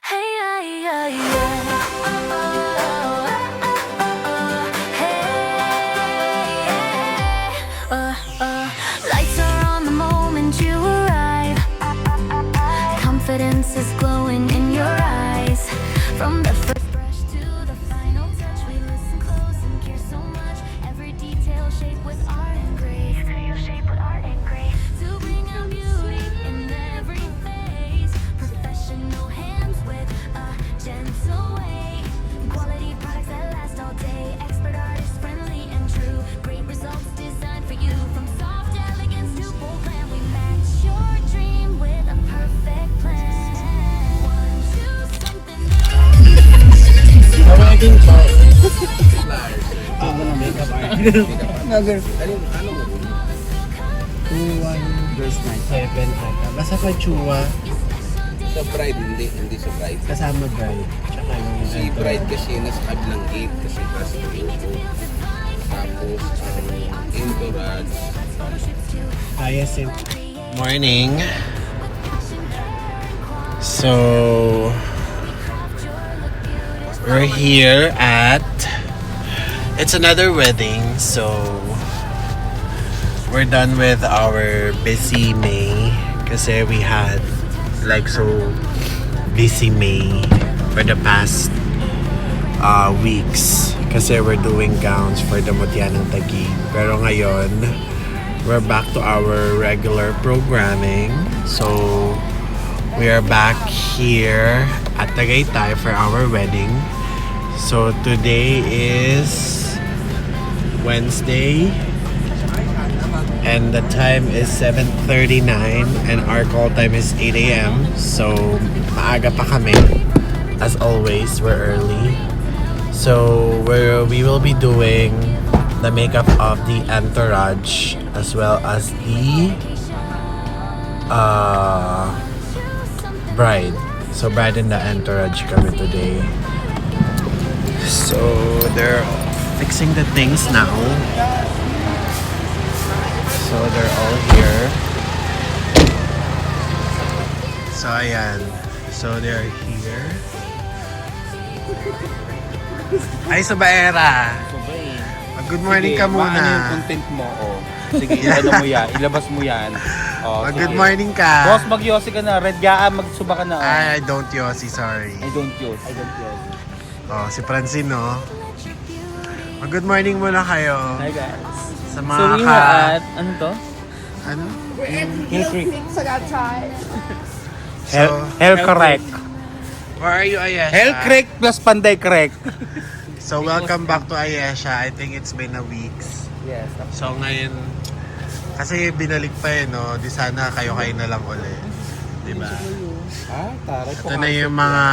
Hey, yeah, yeah, yeah. Hey, lights are on the moment you arrive. Confidence is glowing in your eyes. From the first brush to the final touch, we listen close and care so much. Every detail shaped with art and grace. To bring out beauty in every face. Professional hands with a gentle way. Quality products that last all day. Expert artists, friendly and true. Great results designed for you. From soft elegance to bold glam, we match your dream with a perfect plan. One, two, something. Tawagin ko. Makeup artist. Another Ano mo? 2, 1, Girls night. 7 ata. Basta pa chua. Sa bride, hindi sa bride. Kasama bride. Tsaka yung Si bride kasi nasa kabilang gate kasi class ng info. Tapos, entourage. Hyacinth. Morning. So, we're here at, it's another wedding, so we're done with our busy May kasi we had like so busy May for the past weeks kasi we're doing gowns for the Mutya ng Taguig. Pero ngayon, we're back to our regular programming. So, we are back here at Tagaytay for our wedding. So, today is Wednesday and the time is 7:39 and our call time is 8 a.m. So, maaga pa kami. As always, we're early. So, we will be doing the makeup of the entourage as well as the bride. So, bride and the entourage kami today. So, they're fixing the things now. So, they're all here. So, ayan. So, they're here. Ay, Sabaera! Good morning ka Ano yung muna. content mo? Oh. Sige, ano mo yan. Ilabas mo yan. Oh, Good sige. morning ka. Boss, mag-yossi ka na. Red gaan, magsuba ka na. Oh. Ay, I don't yossi, sorry. I don't yossi. Oh, si Francine, no? Good morning muna kayo. Hi guys. Sa So mga we are at, ano to? Ano? Hill Creek. So, Hell correct. where are you, Ayesha? Hell Creek plus Panday Creek. So, welcome back to Ayesha. I think it's been a weeks. Yes. So, ngayon, kasi binalik pa eh, no? Di sana kayo-kayo na lang ulit. Diba? Ah, taray po. Ito na yung mga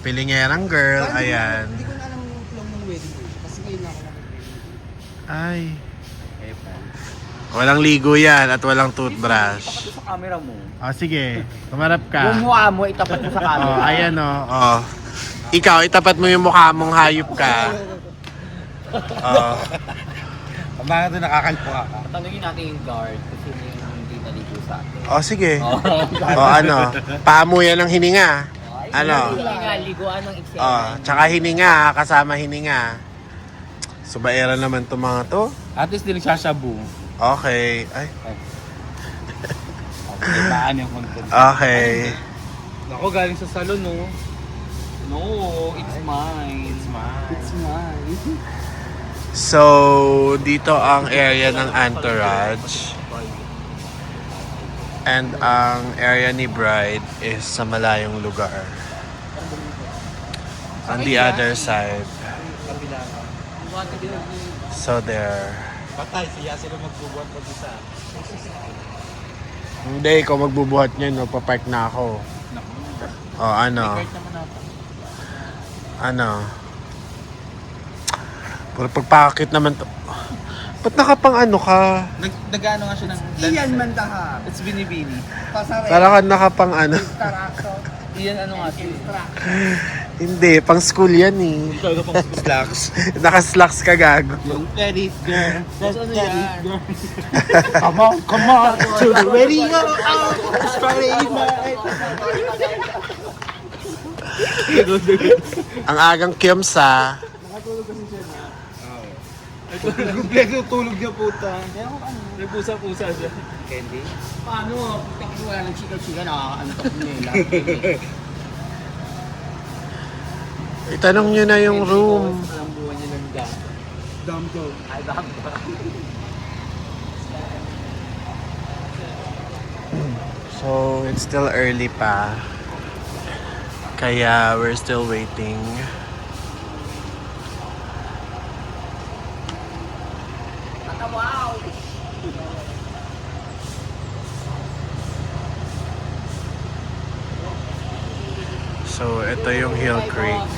pilingerang girl. Ayan. Hindi ko na alam yung flow ng wedding ko. Kasi ngayon lang ako mag-wedding. Ay. Walang ligo yan at walang toothbrush. Tapat sa camera mo. Oh, sige. Tumarap ka. Yung mukha mo, itapat mo sa camera. Oh, ayan oh. Oh. Ikaw, itapat mo yung mukha mong hayop ka. Oh. Bakit ito nakakalpuka ka? Tanungin natin yung guard kasi yung hindi naligo sa atin. Oh, sige. Oh, ano? Paa mo yan ng hininga. Ano? Liguan ng eksena. Oh, tsaka hininga, kasama hininga. Subaera naman to mga to. At least di nagsashabu. Okay. Ay. Ibaan yung content. Okay. Ako galing sa salon, no? No, it's mine. It's mine. It's mine. So, dito ang area ng entourage. And ang area ni bride is sa malayong lugar. On the other side. So there. Patay, siya sila magbubuhat mag-isa. Hindi, ikaw magbubuhat niyan, magpapark na ako. O, ano? Ano? Puro pagpakit naman to. Ba't nakapang ano ka? Nag-ano nga siya ng Iyan Mandahar. It's binibini. Pasare. Para ka nakapang ano? Taraso. Iyan ano nga siya. Hindi, pang school yan eh. Ito pang slacks. Naka-slacks ka gago. Yung credit girl. That's ano yan? Come on, to the wedding. Starting night. Ang agang Kyomsa. Kompleto tulog niya puta. May pusa-pusa siya. Candy? Paano? Pagkakit wala ng chika-chika, nakakaantok nila. Itanong nyo na yung room. Alam buwan niya ng dam. Dam to. Ay, dam. So, it's still early pa. Kaya, we're still waiting. Wow! So, ito yung Hill Creek.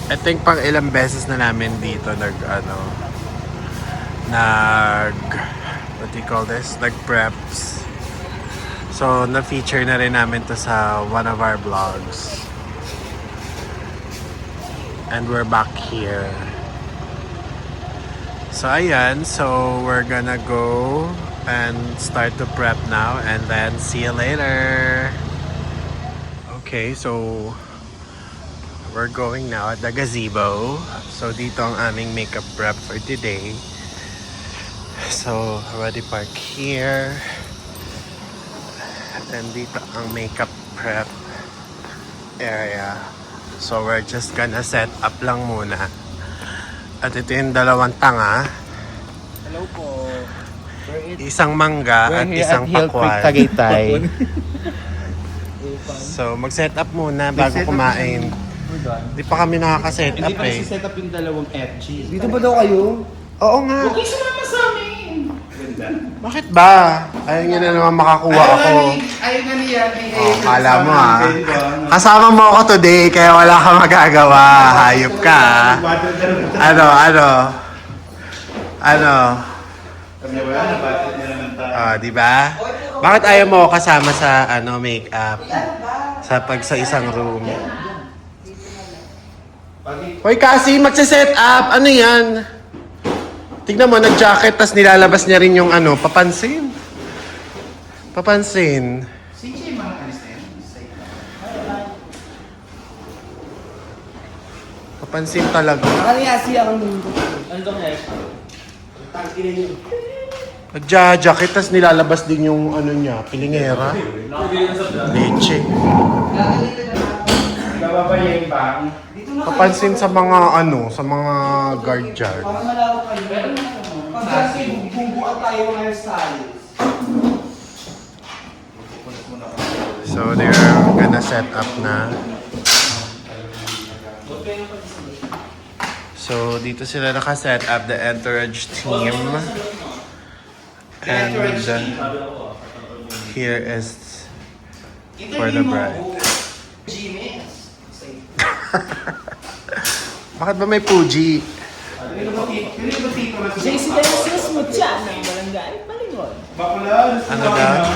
I think pang ilang beses na namin dito what do you call this? Nag-preps. So, na-feature na rin namin to sa one of our vlogs. And we're back here. So, ayan. So, we're gonna go and start to prep now and then see you later. Okay, so we're going now at the gazebo. So, dito ang aming makeup prep for today. So, already park here. And dito ang makeup prep area. So, we're just gonna set up lang muna. At ito yung dalawang tanga. Hello po. Isang mangga at isang pakwan. So, mag-set up muna bago kumain. Di pa kami nakaka-set up eh. set up yung dalawang FG. Dito ba daw kayo? Oo nga. Okay, sumama sa amin. Ganda. Bakit ba? Ayaw nyo na naman makakuha ako. Ayaw nga niya. Oh, kala mo ah. Kasama mo ako today kaya wala kang magagawa. Hayop ka. Ano? Di ba? Bakit ayaw mo ako kasama sa make-up? Sa isang room. Hoy kasi, magse-set up. Ano yan? Tignan mo, nag-jacket, tas nilalabas niya rin yung papansin. Papansin. Papansin talaga. Kaya siya ang mundo. Nag-jacket, tas nilalabas din yung niya, pilingera. Leche. Papansin sa mga sa mga guard dyan. Para malawak kayo. Kasi bubuan tayo ng hairstyles. So they're gonna set up na. So dito sila naka-set up the entourage team. And here is for the bride. Bakit ba may Fuji? Sis mo dyan ang barangay Malingon. Ano ba?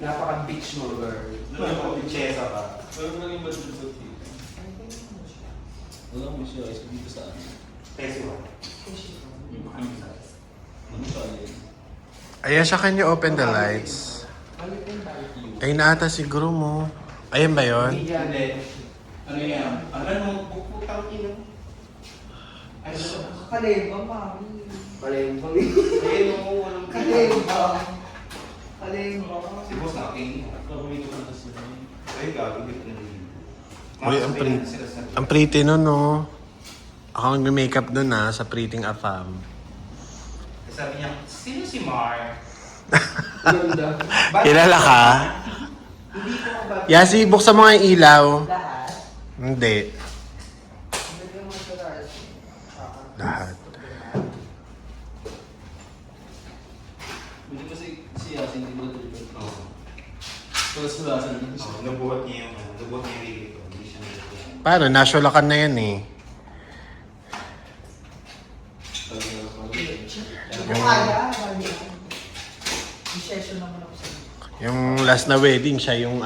Napaka-beach mo, girl. Pinchesa ka. Ayan siya, can you open the lights? Ay naata siguro mo. Ayan ba yun? Ano yan? Ano puputang ino? Kalembang, mami. Palembang. Ayun mo, walang Kalembang. Kalembang. Si boss naking. Ay, gagawin ko na rin. Uy, ang pretty nun, no? Ako nag-makeup dun, sa Pretty Afam. Sabi niya, sino si Mar? Ganda. Kilala ka? Hindi ko ba? Yasi, buksan mo nga yung ilaw. Lahat. Hindi. Lahat. Hindi kasi si Yasin hindi mo tulog. Oo. Tapos sulasan din siya. Nabuhat niya yung hili ko. Hindi siya nilagyan. Paano? Nasyolakan na yan eh. Kung kaya, mami. I-session naman ako sa Yung last na wedding, siya yung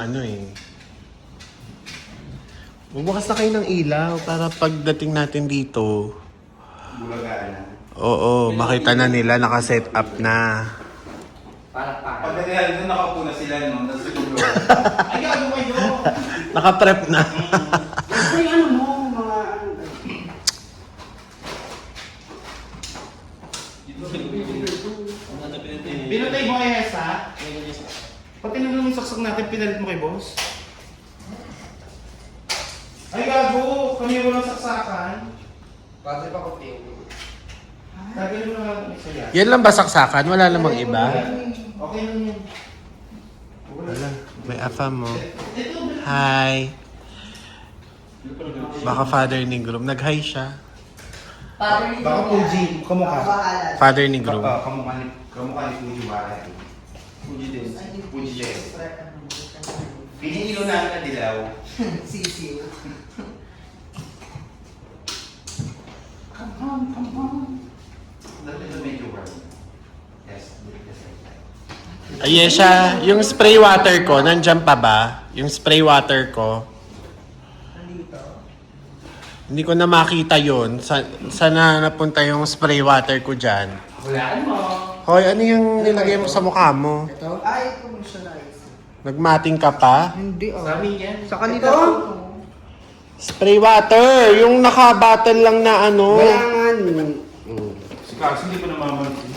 Bubukas na kayo ng ilaw para pagdating natin dito. Bulagan. na. Oo, makita na nila, naka-set up na. Pag nangyari doon, nakaupo na sila, no? Nasa dulo. Ay, ano kayo? Naka-prep na. Ay, ano mo, mga ano. Pinatay mo kay Hesa? Pati nung yung saksak natin, pinalit mo kay boss? Ay, gago! Kami walang saksakan. Pati pa ko tiyo. Tagalin mo lang ang isa yan. Yan lang ba saksakan? Wala namang iba? Okay lang yan. Wala. May afa mo. Hi. Baka father ni groom. Nag-hi siya. Baka Fuji, kamukha. Father ni groom. Kamukha ni Fuji Wara. Fuji din. Fuji din. Pinihilo namin na dilaw. Sisiw. Come on. Ito medyo warm. Yes, yes. Ayesha, yung spray water ko, nandyan pa ba? Yung spray water ko. Nandito. Hindi ko na makita yun. Sana napunta yung spray water ko dyan. Hulaan mo. Hoy, ano yung nilagay mo sa mukha mo? Ito? Ay, ito moisturize. Nagmating ka pa? Hindi oh. Sa amin yan. Sa kanila to. Spray water! Yung naka-bottle lang na ano. Kailangan. Si Carlos, hindi ko namamansin.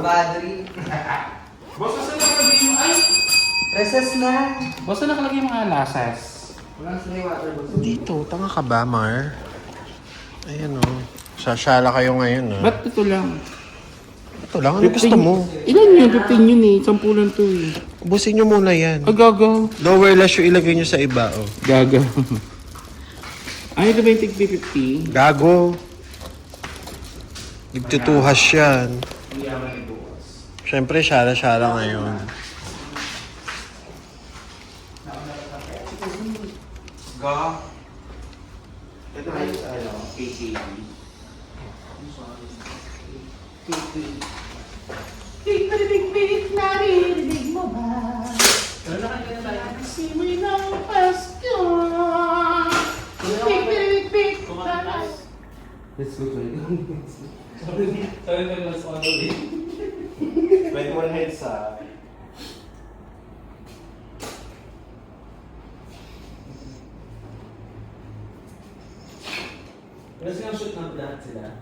Badri. Boss, saan nakalagay yung ay? Recess na. Boss, saan nakalagay yung mga lasas? Walang spray water. Dito, tanga ka ba, Mar? Ayan o. Sasyala kayo ngayon o. Ba't ito lang? Ito lang, ano gusto mo? Ilan yun? 15 yun eh. 10 lang to eh. Ubusin nyo muna yan. Agaga. Lower lash yung ilagay nyo sa iba o. Gaga. Ay, ito ba yung tig 50? Gago. Nagtutuhas yan. Hindi naman ibukas. Siyempre, syara-syara ngayon. Ga. Ito ba yung KKB? Let's go, 21 heads ah. Pero sinashoot na lahat sila.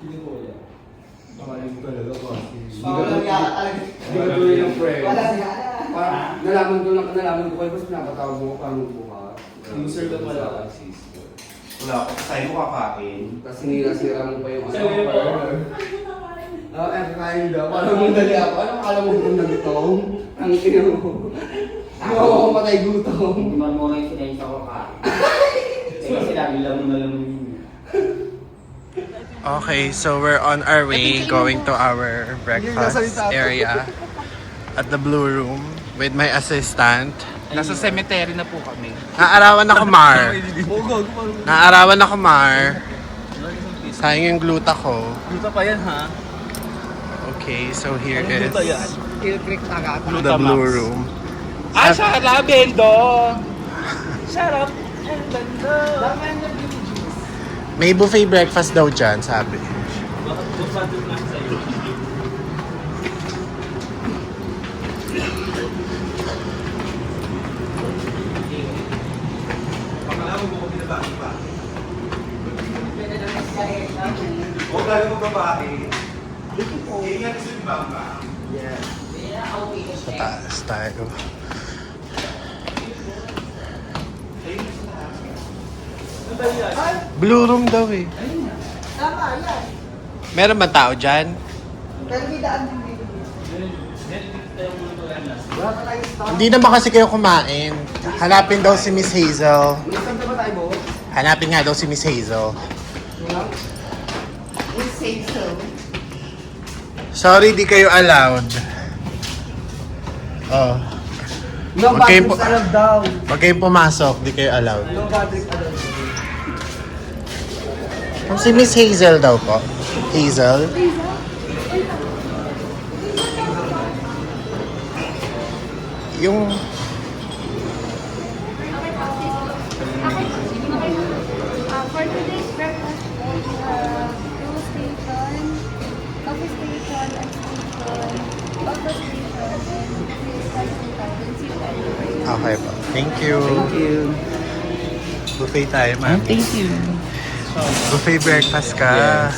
Hindi ko wala. Walang yata talaga. Hindi ko tuloy ng friend. Walang yata. Parang nalaman ko kayo, basta pinapatawag mo ko paano buka. User ka pala. Wala ako. Sa'yo ko kakain. Tapos sinira-sira mo pa yung Sa'yo yun po. kakain daw. Parang mong dali ako. Ano akala mo kung nagutong? Ang ina mo. Hindi ako matay gutom. Hindi man mo rin sinaysa ko ka. Kasi sinabi lang mo na lang yun. Okay, so we're on our way going to our breakfast area at the Blue Room with my assistant. Nasa cemetery na po kami. Naarawan ako, Mar. Naarawan ako, Mar. Sayang yung gluta ko. Luta pa yan ha? Okay, so here is Il-click agad. the Blue Room. Ah, sarap, Bendo! Shut up! And banda! May buffet breakfast daw dyan, sabi. Bakit bumado na sa'yo? Pakalaman mo kung pinabaki pa. O, galing mo babae. Ingat sa ibang ba? Sa taas tayo. Blue Room daw eh. Tama, yan. Meron ba tao dyan? Pero may daan din dito. Wala pa tayong stop. Hindi naman kasi kayo kumain. Hanapin daw si Miss Hazel. Nasaan ka ba tayo, Bo? Hanapin nga daw si Miss Hazel. We say so. Sorry, di kayo allowed. Oh. No Huwag kayong batteries allowed daw. Huwag kayong pumasok, di kayo allowed. No batteries allowed. Si Miss Hazel daw po. Hazel? Yung... For today's breakfast, Thank you. Thank you. Buffet tayo, ma'am. Thank you. Buffet breakfast ka.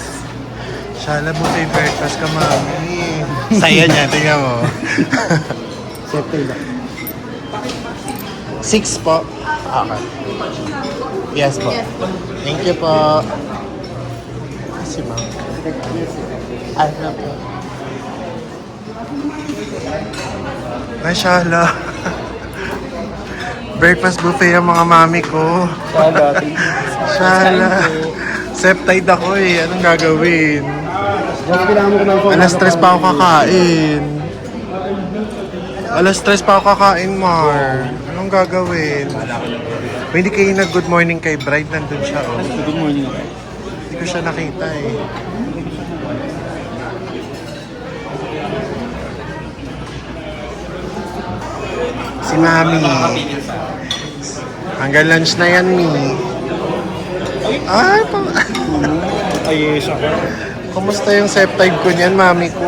Shala, buffet breakfast ka, mami. Saya niya, tingnan mo. Settle ba? 6 po. Okay. Yes po. Thank you po. Si ma'am. Ay, na po. Ay, shala. Breakfast buffet ang mga mami ko. Shala. Septide ako eh. Anong gagawin? Bakit kailangan mo kumain Alas 3 pa ako kakain. Alas 3 pa ako kakain, Mar. Anong gagawin? Hindi kayo nag-good morning kay Bride. Nandun siya, oh. Good morning. Hindi ko siya nakita, eh. Si Mami. Hanggang lunch na yan, Mi. Ay, Ay, siya ko. kumusta yung septide ko niyan, Mami ko?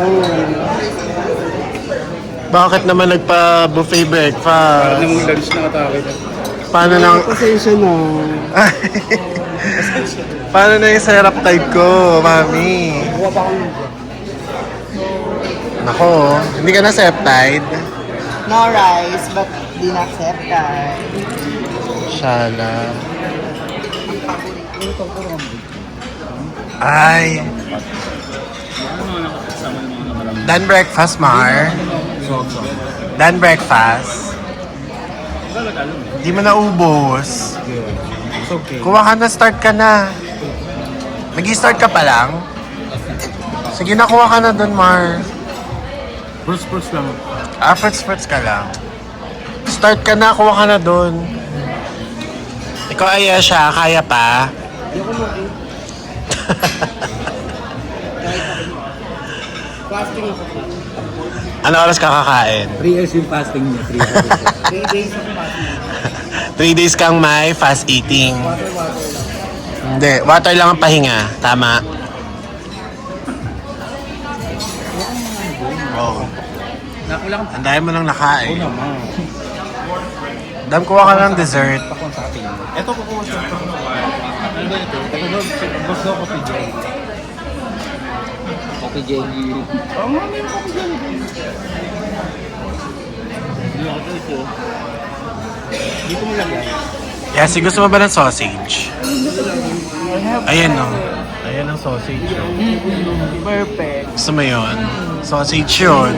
Bakit naman nagpa-buffet breakfast? lunch na atake. Paano nang... Pasensya na. Paano na yung syrup type ko, Mami? Buka pa kang Nako, hindi ka na septide? no rice, but di na accept that. Shala. Ay. Dan breakfast, Mar. Dan breakfast. Di mo naubos. It's okay. Kuha ka na, start ka na. Nag-start ka pa lang? Sige na, kuha ka na dun, Mar. First lang. Fruits ka lang. Start ka na, kuha ka na dun. Ikaw ay siya, kaya pa? Fasting ako. Ano oras ka kakain? 3 years yung fasting niya. 3 days ako fasting. 3 days kang may fast eating. Hindi, water lang ang pahinga. Tama. Oh. Nakulang Ang dami mo nang nakain. naman. Dam, kuha ka ng dessert. Pakon sa atin. Ito kukuha siya. Ano ba ito? Gusto ko coffee jelly. Coffee jelly. Oo nga, meron coffee jelly. Hindi ako ito. Dito mo lang yan. Yes, gusto mo ba ng sausage? Ayan o. Ayan ang sausage. Perfect. Gusto mo yun? Sausage yun.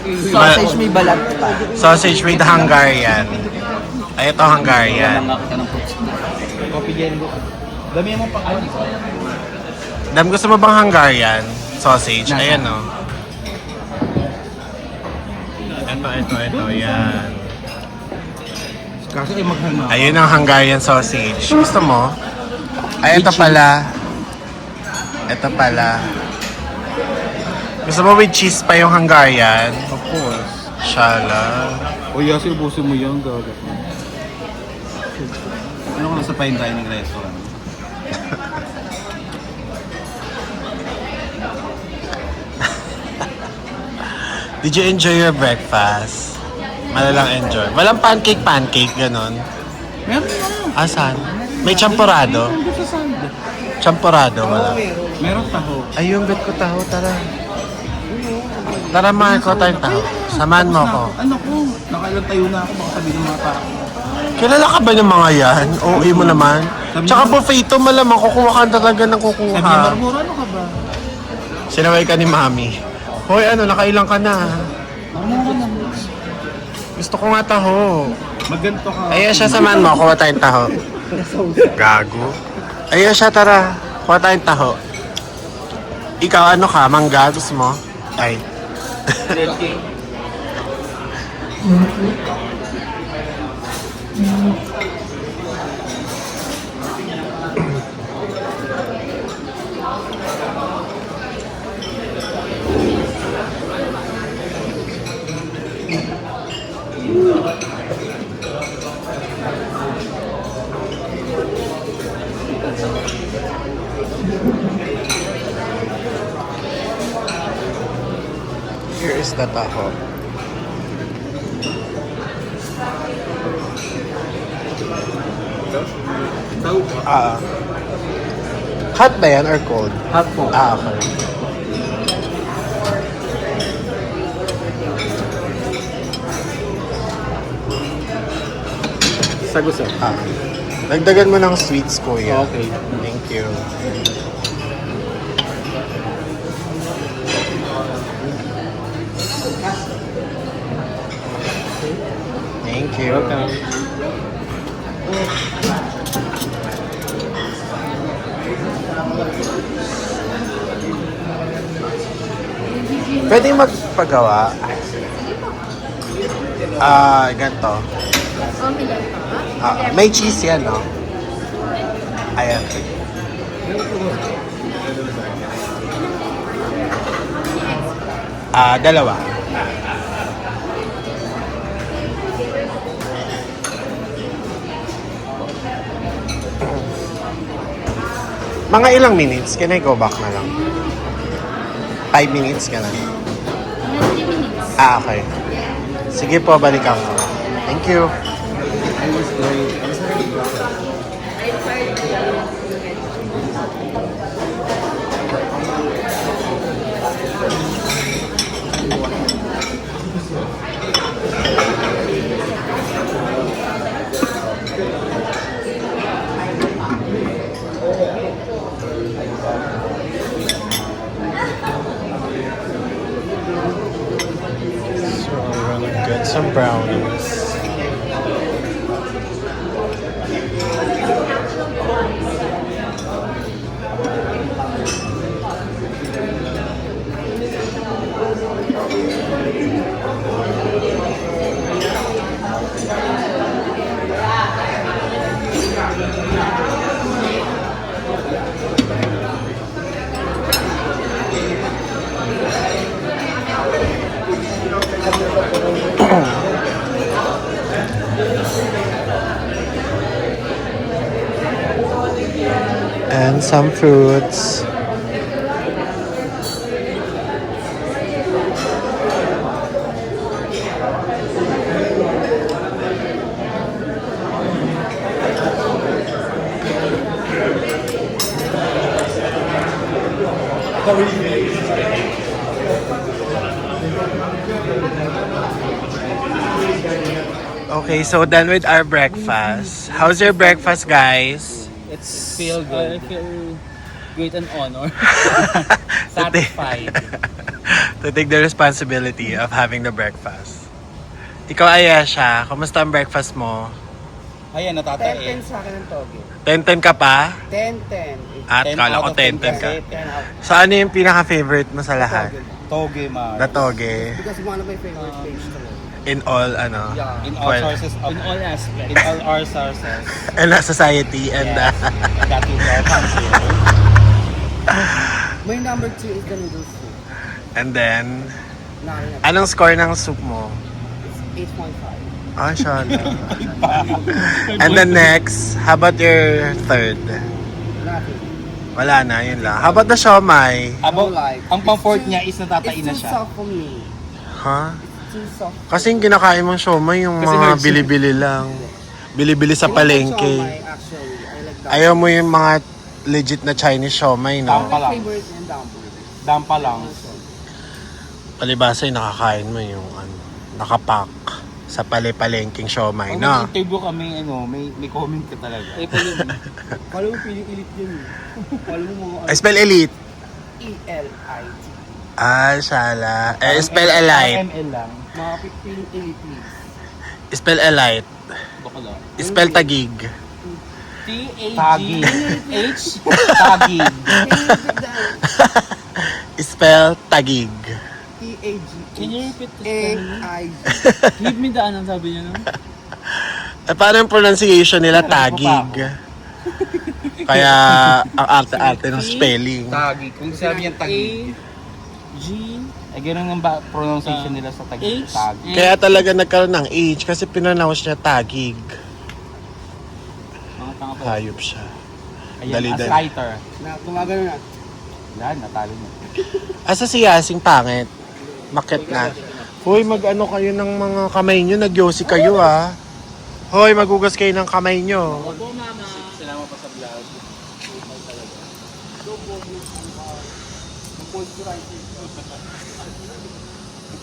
Sausage may balat pa. Sausage with Hungarian. Ay, ito Hungarian. Lang kita ng coffee jelly. Dami mo pa kayo. Dam, gusto mo bang Hungarian sausage? Ayan o. Ito. Yan. Kasi ay maghanga. Ayun ang Hungarian sausage. Gusto mo? Ay, ito pala. Ito pala. Gusto mo with cheese pa yung Hungarian? Of course. Shala. O yasi, ubusin mo yan, gaga. Ano ka na sa fine dining restaurant? Did you enjoy your breakfast? Malalang enjoy. Walang pancake, ganon. Meron na. Asan? May champorado? Champorado, wala. Meron taho. Ayun, bet ko taho, tara. Tara, Marco, tayong taho. Samahan mo ako. Ano ko? Nakailang tayo na ako. Baka sabihin ng mga tao. Kilala ka ba ng mga yan? OA mo naman. Tsaka buffet ito, malamang kukuha ka talaga ng Sabi niya, kukuha. Marmura, ano ka ba? Sinaway ka ni Mami. Hoy, ano, nakailang ka na. Marmura na. Gusto ko nga taho. Magganto ka. Ayun siya, samahan mo. Kuha tayong taho. Gago. Ayun siya, tara. Kuha tayong taho. Ikaw, ano ka? Mangga? Gusto mo? Ay. Here is the taho. Hot ba yan or cold? Hot po. Okay. Saguso. Dagdagan mo ng sweets, kuya. Okay. Thank you. Thank you. Welcome. Pwede magpagawa? Ganito. May cheese yan, no? Ayan. Dalawa. Mga ilang minutes? Can I go back na lang? 5 minutes ka na? 3 minutes. Okay. Sige po, balikan ko. Thank you. So we're gonna get some brownies. And some fruits. Okay, so done with our breakfast. How's your breakfast, guys? It's feel good. I feel great and honor. Satisfied. To take the responsibility of having the breakfast. Ikaw, Ayesha, kumusta ang breakfast mo? Ayan, natatay 10-10 sa akin ng toge. 10-10 ka pa? 10-10. At 10 kala ko out of 10 10-10 ka. 10 out. So ano yung pinaka-favorite mo sa lahat? Toge, Mar. The toge. Because one of my favorite page to In all, ano? Yeah. In all Well, sources of... In all aspects. In all our sources. and society and Yes. And that will be our country. My number 2 is the noodle soup. and then Nine. anong score ng soup mo? It's 8.5. Ah, shala. And then next, how about your third? Nothing. Wala na, yun lang. How about the siomai? About, like. ang pang-fourth niya is natatain na It's too siya. soft for me. Ha? It's too soft. Kasi yung kinakain mong siomai, yung Kasi mga hard siya. bili-bili lang. Bili-bili sa I like palengke. siomai, actually. I like that. Ayaw mo yung mga legit na Chinese siomai, no? Tama. My favorite and dumpling. Dampa lang. Palibasa yung nakakain mo yung ano, nakapack sa palengking siomay, Pag no? nag-interview kami, may comment ka talaga. Kala mo piling elite yun. Kala mo mga I spell elite. E-L-I-T. Ah, shala. Spell elite. ML lang. Mga piling elite, please. Spell elite. Baka lang. Spell tagig. T-A-G-H. Tagig. Spell tagig. T-A-G. Can you repeat this? A-I-G. Give me the ano sabi niya, no? Paano yung pronunciation nila? Tagig. Kaya, ang arte-arte ng spelling. Tagig. Kung sabi niya tagig. G. Ay, ganun ang pronunciation nila sa tagig. H. Tagig. Kaya talaga nagkaroon ng age kasi pinanounce niya tagig. Mga tanga pa. Hayop siya. Ayan, Dali-dali. as lighter. Na, gumagano na. Yan, natalo niya. Asa si Yasing pangit? Makit na. Hoy, mag-ano kayo ng mga kamay nyo. Nagyosi kayo, ah. Hoy, magugas kayo ng kamay nyo. Opo, mama. Salamat pa sa vlog.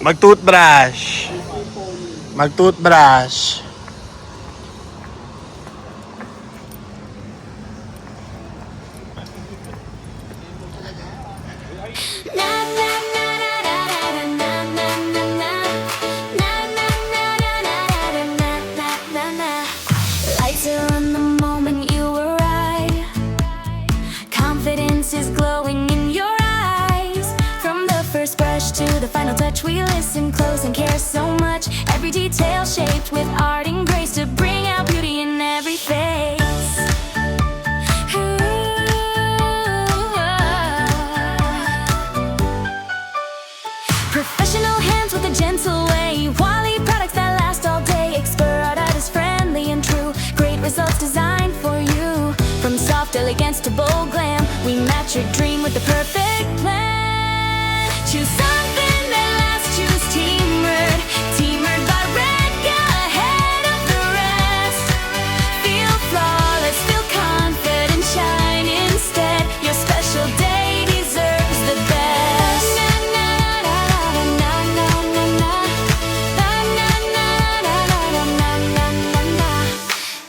Mag-toothbrush. Mag-toothbrush. Lights are on the moment you arrive. Confidence is glowing in your eyes. From the first brush to the final touch, we listen close and care so much. Every detail shaped with art and grace to bring out beauty in every face. Professional hands with a gentle way. Wally products that last all day. Expert art is friendly and true. Great results designed for you. From soft elegance to bold glam, we match your dream with the perfect plan. Choose something that lasts. Choose Teamword. Teamword by Redga, ahead of the rest. Feel flawless, feel confident, shine instead. Your special day deserves the best.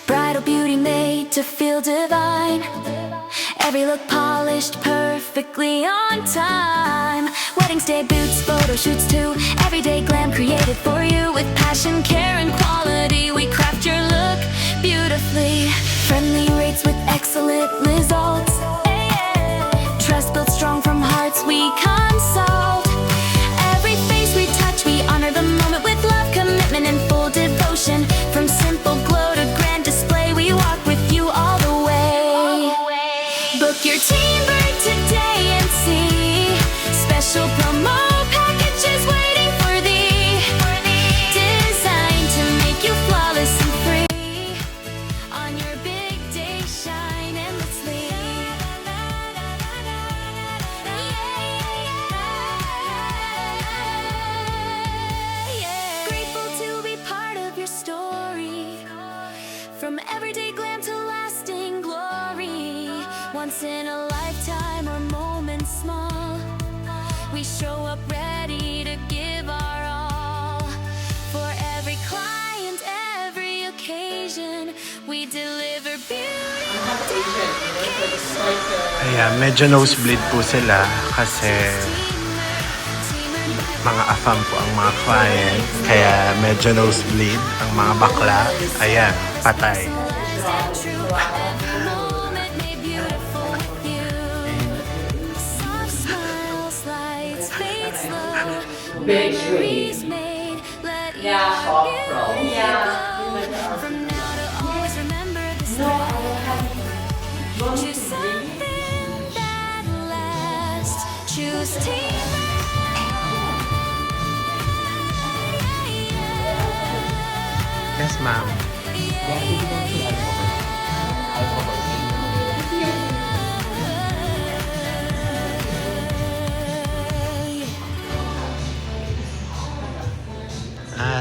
Bridal beauty made to feel divine. Every look polished perfectly on time. Weddings, day boots, photo shoots too. Everyday glam created for you. With passion, care, and quality, we craft your look beautifully. Friendly rates with excellent results. Trust built strong from hearts we consult. Every face we touch, we honor the moment with love, commitment, and full devotion. From simple glow to grand display, we walk with you all the way. Book your Teamword today and see special promo packages waiting for thee. Designed to make you flawless and free. On your big day, shine endlessly. Grateful to be part of your story. From everyday glam to lasting glory. Once in a lifetime or moments small, we show up ready to give our all. For every client, every occasion, we deliver beauty. Ayan, medyo nosebleed po sila kasi mga afam po ang mga client. Kaya medyo nosebleed ang mga bakla. Ayan, patay. True, every moment made beautiful with you. Soft smiles, lights fade slow. Memories made, let your beauty glow. From now to always remember this night. Choose something that lasts. Choose Teamword. Yes, ma'am.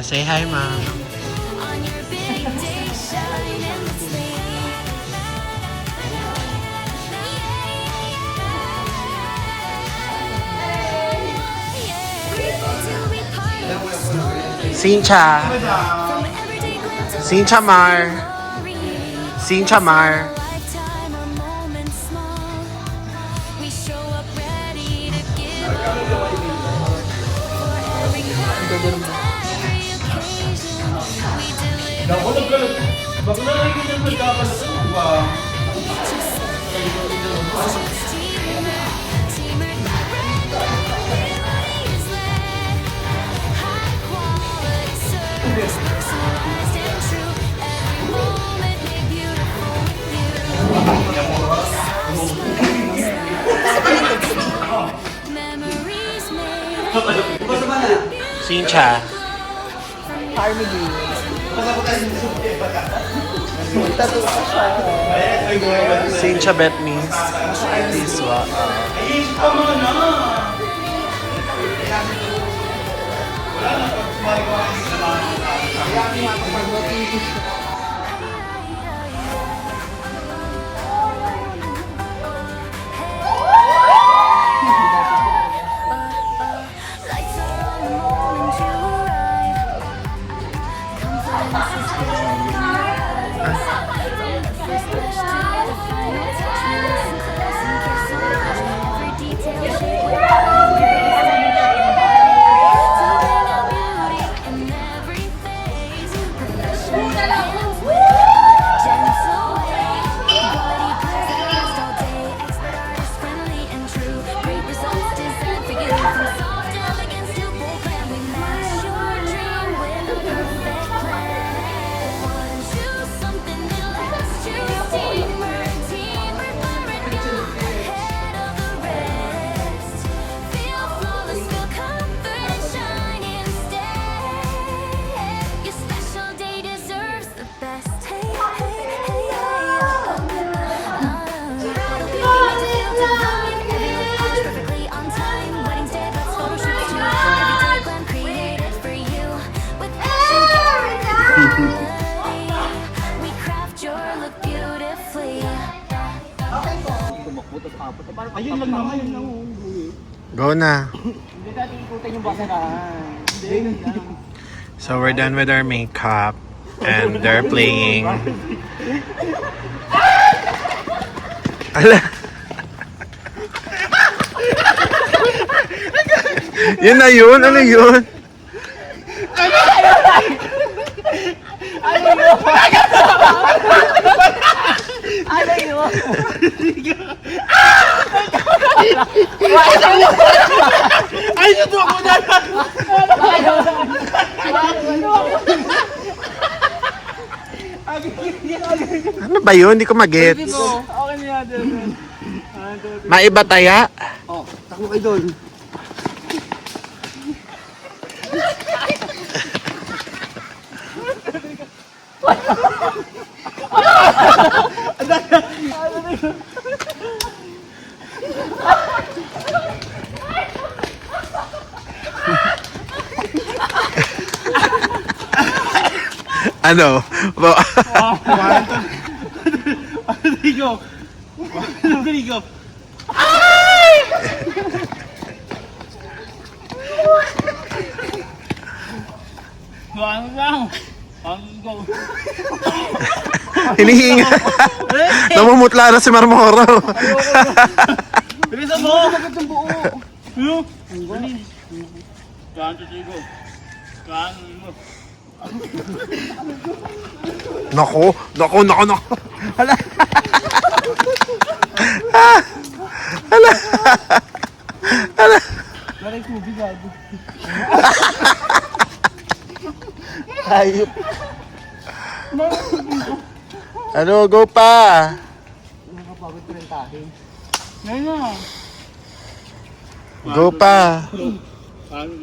Say hi, ma'am. On your big day, shine endlessly. Grateful to be part of your story. Sincha. From everyday glam to Sincha Mar. glory. Sincha Mar. Lifetime or moments small, we show up ready to give our all. For every client, every occasion, we deliver. Teamwork, everybody's led. High quality service, personalized and true. Every moment made beautiful with you. Memories made. Sincha. Harmony. Tattoo pa siya. Sincha Betnis. Diswa. tapos. Ayun lang naman. Ayun lang. Go na. Hindi natin ikutin yung basurahan. Hindi. So we're done with our makeup and they're playing. Ala. Yun na yun? Ano yun? Ano ba yun? Hindi ko mag-gets. Okay na yan. Maiba taya? Oh, takbo kayo doon. Ano? Rodrigo! Rodrigo! Ano lang? Go! Hinihinga. Namumutla na si Marmoro. Bilisan mo! Agad ang buo! Ano? Dali! Gaan, Rodrigo! Gaan mo! Nako. Hala. Hala. Maray ko, bigado. Ayop. Ano, go pa. Nakapagod ko rin tahin. Ngayon na! Go pa. Gaan,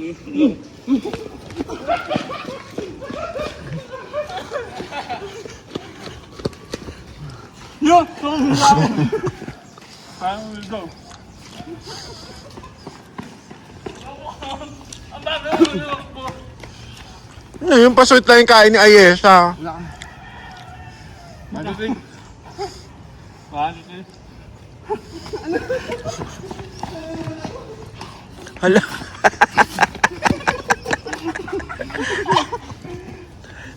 Yo! Parang will go. Ang bago mo! Ano yung pasuit lang yung kain ni Ayesha? Madating. Madating. Hala.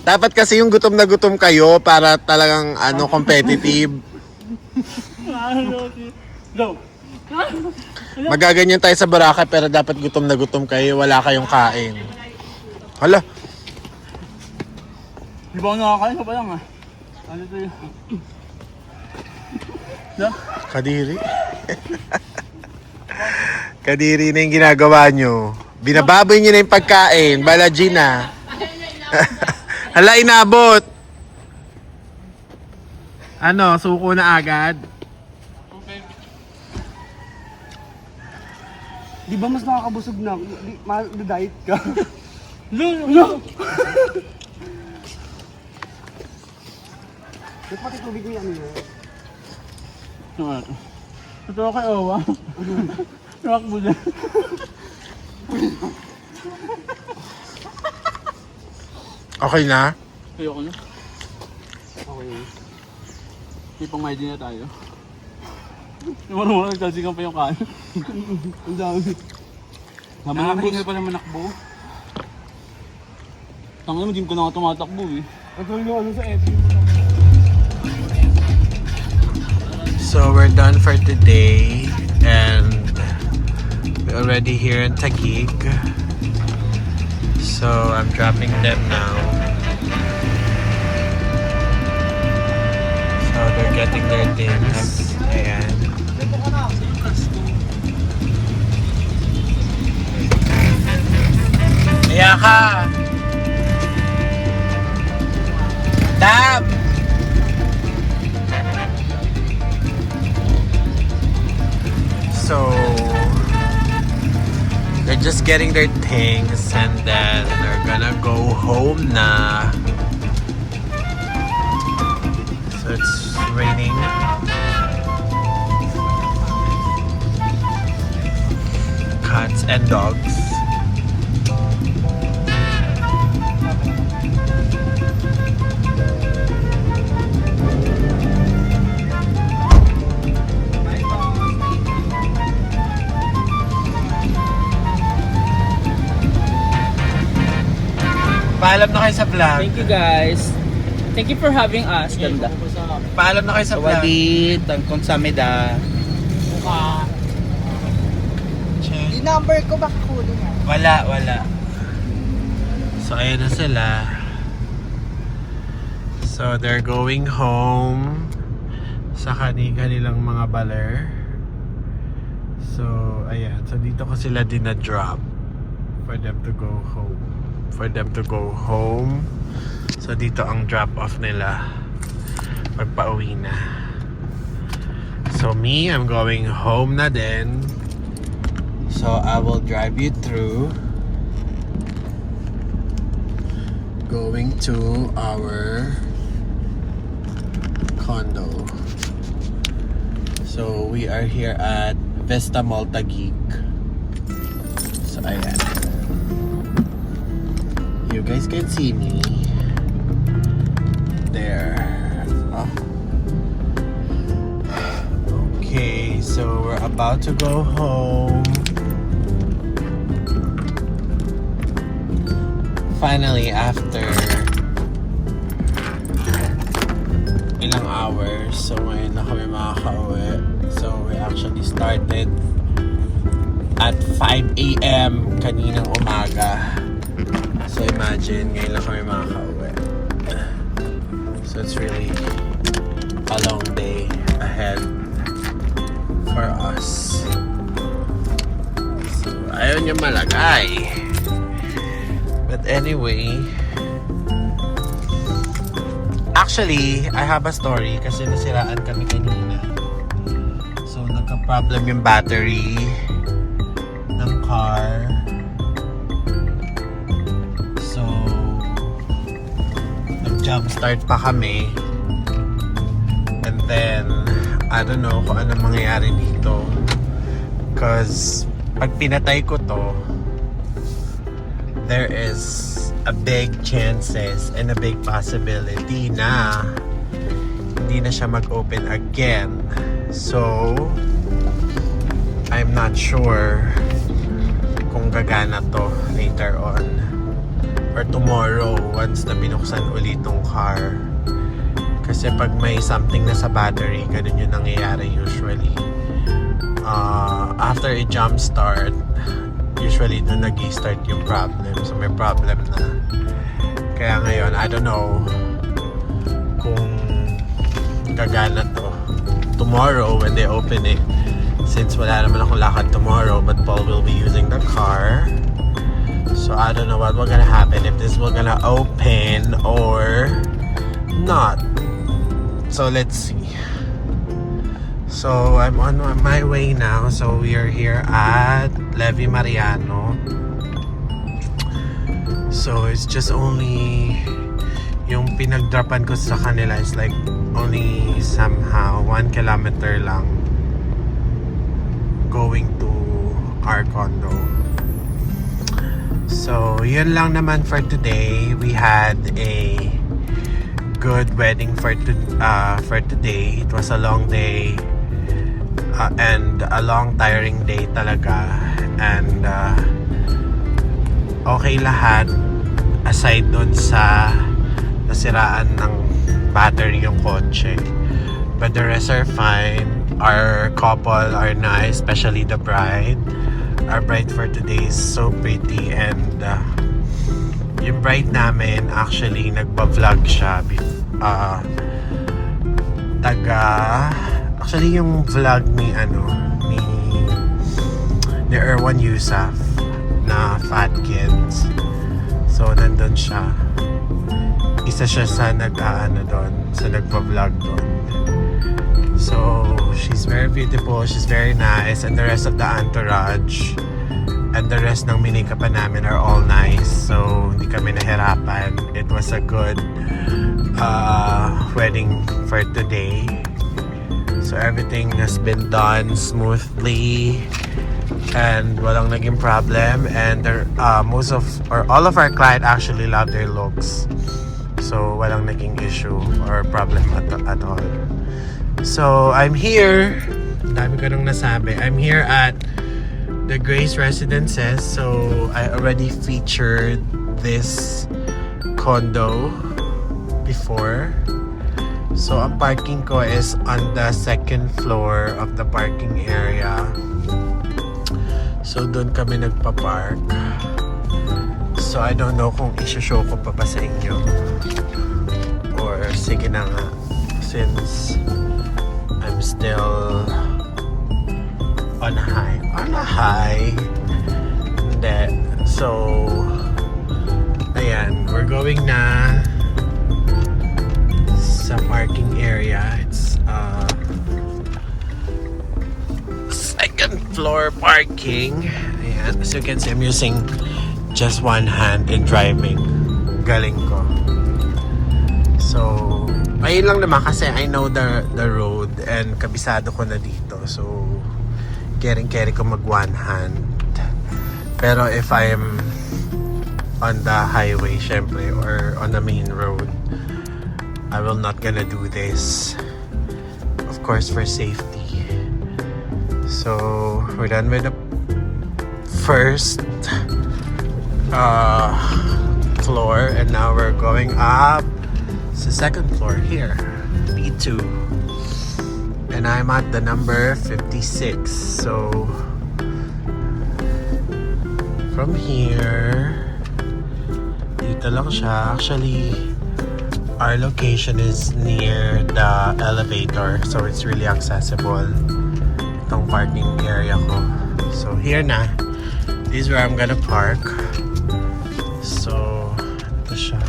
Dapat kasi yung gutom na gutom kayo para talagang competitive. Go! Magaganyan tayo sa Boracay pero dapat gutom na gutom kayo, wala kayong kain. Hala. Di ba ako nakakain ka pa lang ah? Ano ito yun? Kadiri. Kadiri na yung ginagawa nyo. Binababoy nyo na yung pagkain. Balaji na. Hala, inabot. Ano, suko na agad? Di ba mas nakakabusog na? Diet ka? No! Ba't pati tubig mo yan yun? Ito ako kay Owa. Nakakbo dyan. Okay na? Ayoko na. Okay. May pang-ID na tayo. Naman nagtalsikan pa yung kain. Ang dami. Nakakahingal pa naman nakbo. Tangin mo, di ko na nga tumatakbo eh. Ito yung sa FB mo. So we're done for today and we're already here in Taguig. So I'm dropping them now. So they're getting their things. Ayan. Kaya ka! Dab! So they're just getting their things and then they're gonna go home na. So it's raining. Cats and dogs. Paalam na kayo sa vlog. Thank you guys. Thank you for having us. Ganda. Paalam na kayo sa vlog. Sawadee, tangkong samida. Yung number ko baka kunin niya. Wala. So, ayan na sila. So, they're going home sa kanilang mga baler. So, ayan. So, dito ko sila dinadrop for them to go home. So, dito ang drop-off nila pagpa-uwi na. So, me, I'm going home na din. So, I will drive you through going to our condo. So, we are here at Vista Malta Geek. So, ayan. You guys can see me. There. Oh. Okay, so we're about to go home. Finally, after ilang hours, so ngayon na kami makakauwi. So we actually started at 5 a.m. kaninang umaga. So imagine, ngayon lang kami makakauwi. So it's really a long day ahead for us. So ayaw niya malagay. But anyway, actually, I have a story kasi nasiraan kami kanina. So, nagka-problem yung battery ng car. So, nag-jumpstart pa kami. And then, I don't know kung anong mangyayari dito. Because, pag pinatay ko to, there is a big chances and a big possibility na hindi na siya mag-open again. So, I'm not sure kung gagana to later on or tomorrow once na binuksan ulit tong car. Kasi pag may something na sa battery, ganun yung nangyayari usually. After a jump start, usually doon nag-i-start yung problem. So may problem na. Kaya ngayon, I don't know kung gagana to tomorrow when they open it. Since wala naman akong lakad tomorrow, but Paul will be using the car. So I don't know what will gonna happen, if this will gonna open or not. So let's see. So I'm on my way now. So we are here at Levi Mariano. So it's just only yung pinagdropan ko sa kanila is like only somehow 1 kilometer lang going to our condo. So yun lang naman for today. We had a good wedding for today. It was a long day. And a long tiring day talaga, and okay lahat aside dun sa nasiraan ng battery yung kotse, but the rest are fine. Our couple are nice, especially the bride. Our bride for today is so pretty, and yung bride namin actually nagba-vlog siya actually yung vlog ni Erwan Yusuf na Fat Kids. So nandun siya. Isa siya sa nagpa-vlog doon. So she's very beautiful, she's very nice, and the rest of the entourage and the rest ng minikapan namin are all nice. So hindi kami nahirapan. It was a good wedding for today. So everything has been done smoothly and walang naging problem, and all of our client actually love their looks. So walang naging issue or problem at all. So I'm here, dami ko nang nasabi. I'm here at the Grace Residences. So I already featured this condo before. So, ang parking ko is on the second floor of the parking area. So, doon kami nagpa-park. So, I don't know kung i-show ko pa ba sa inyo. Or, sige na nga. Since I'm still on a high. On a high. Hindi. So, ayan. We're going na sa parking area. It's second floor parking. Ayan. As you can see, I'm using just one hand in driving. Galing ko. So, ayun lang naman kasi I know the road and kabisado ko na dito. So, carry ko mag one hand. Pero if I'm on the highway, syempre, or on the main road, I will not gonna do this. Of course, for safety. So, we're done with the first floor, and now we're going up to the second floor here, B2. And I'm at the number 56. So, from here, dito lang siya. Actually, our location is near the elevator, so it's really accessible. Itong parking area ko. So, here na. This is where I'm gonna park. So, ito siya.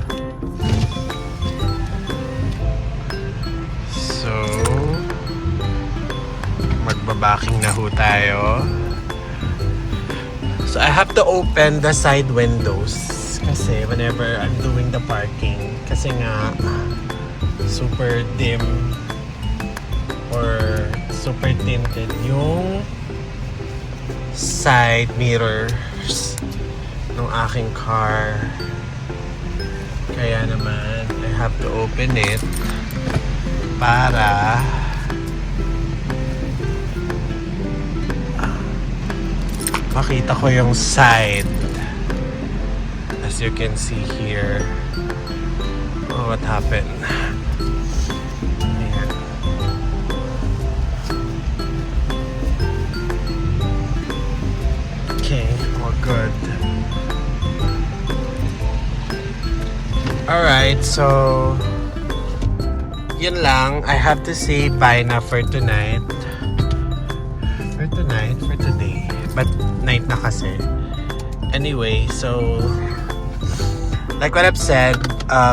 So, magbabaking na ho tayo. So, I have to open the side windows kasi whenever I'm doing the parking, kasi nga super dim or super tinted yung side mirrors ng aking car. Kaya naman, I have to open it para makita ko yung side. As you can see here. Oh, what happened? Ayan. Okay, all good. Alright, so yun lang. I have to say bye na for tonight. For today. But night na kasi. Anyway, so like what I've said,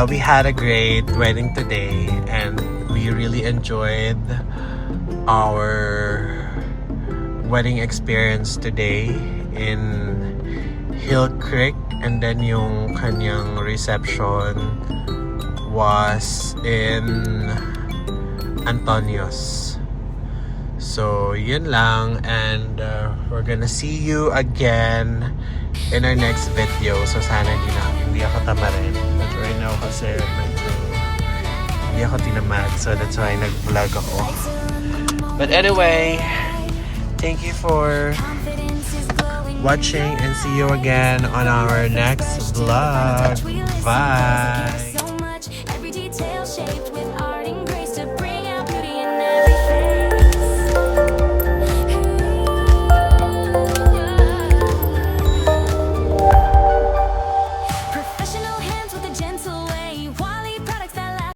we had a great wedding today and we really enjoyed our wedding experience today in Hill Creek, and then yung kanyang reception was in Antonios. So, yun lang, and we're gonna see you again in our next video. So, sana hindi ako tamarin. But right now kasi hindi ako tinamad. So, that's why nag-vlog ako. But anyway, thank you for watching and see you again on our next vlog. Bye!